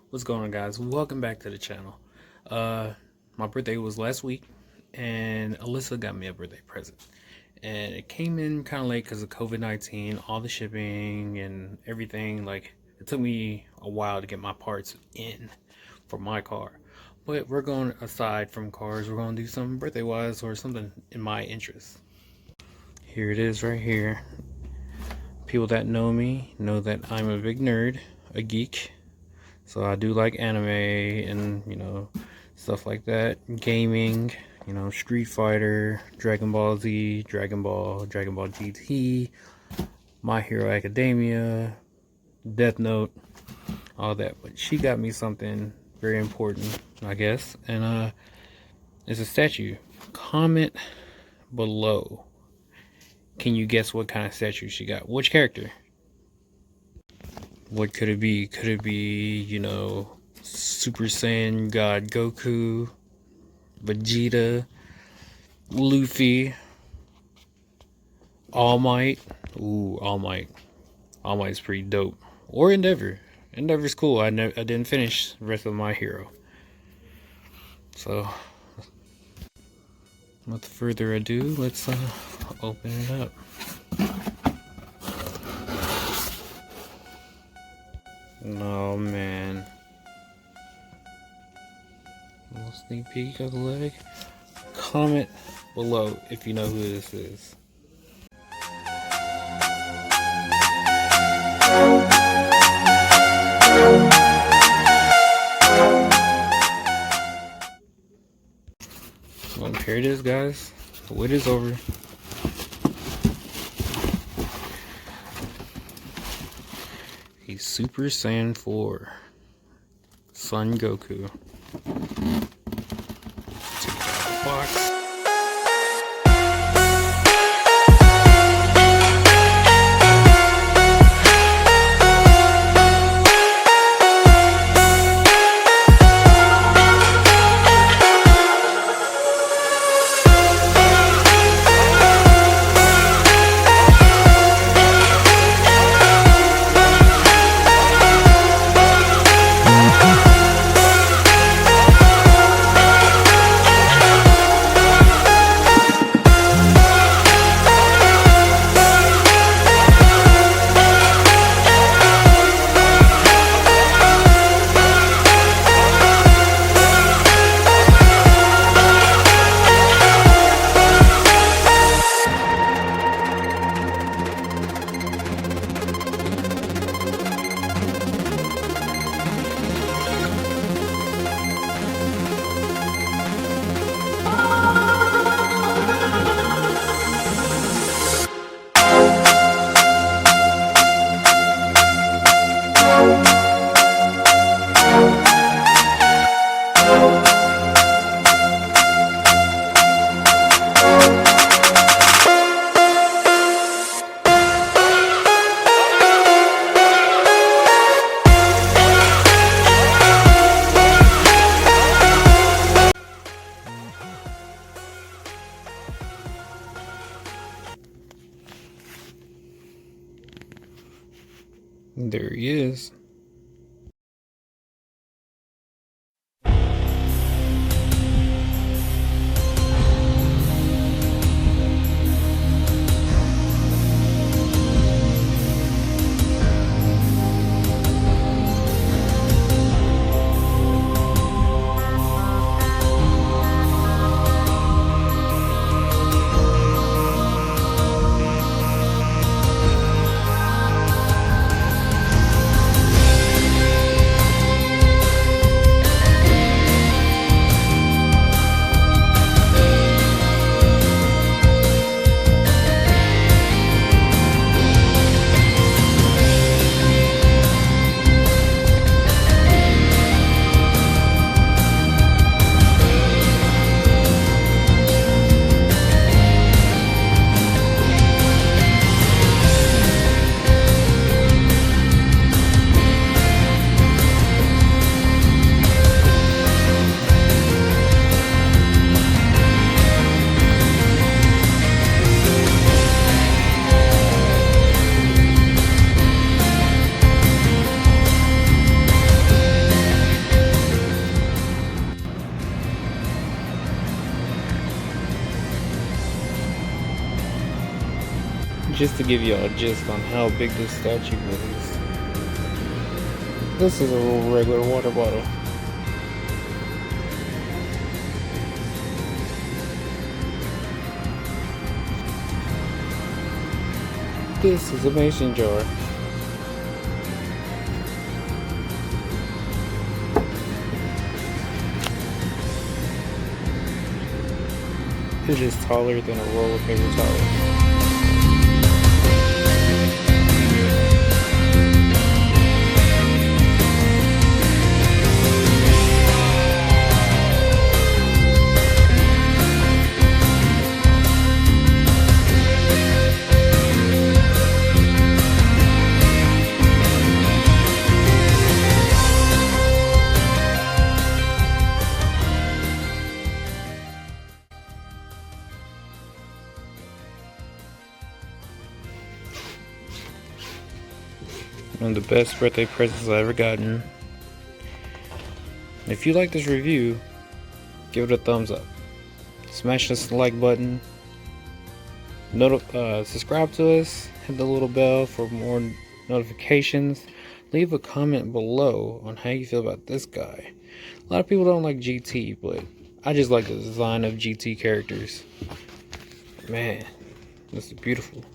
What's going on, guys? Welcome back to the channel. Uh, my birthday was last week, and Alyssa got me a birthday present. And it came in kind of late because of COVID-19, all the shipping and everything. Like, it took me a while to get my parts in for my car. But we're going aside from cars, we're going to do something birthday-wise or something in my interest. Here it is right here. People that know me know that I'm a big nerd, a geek. So I do like anime and, stuff like that. Gaming, Street Fighter, Dragon Ball Z, Dragon Ball GT, My Hero Academia, Death Note, all that. But she got me something very important, I guess. And it's a statue. Comment below. Can you guess what kind of statue she got? Which character? What could it be? Could it be, Super Saiyan God Goku, Vegeta, Luffy, All Might? Ooh, All Might. All Might's pretty dope. Or Endeavor. Endeavor's cool. I didn't finish the rest of My Hero. So, without further ado, let's open it up. Oh man. A little sneak peek of the leg. Comment below if you know who this is. Well, here it is, guys. The wait is over. He's Super Saiyan 4. Son Goku. Take it out of the box. There he is. just to give you a gist on how big this statue is. This is a little regular water bottle. This is a mason jar. It is taller than a roll of paper towels. One of the best birthday presents I've ever gotten. If you like this review, give it a thumbs up. Smash this like button. Subscribe to us. Hit the little bell for more notifications. Leave a comment below on how you feel about this guy. A lot of people don't like GT, but I just like the design of GT characters. Man, this is beautiful.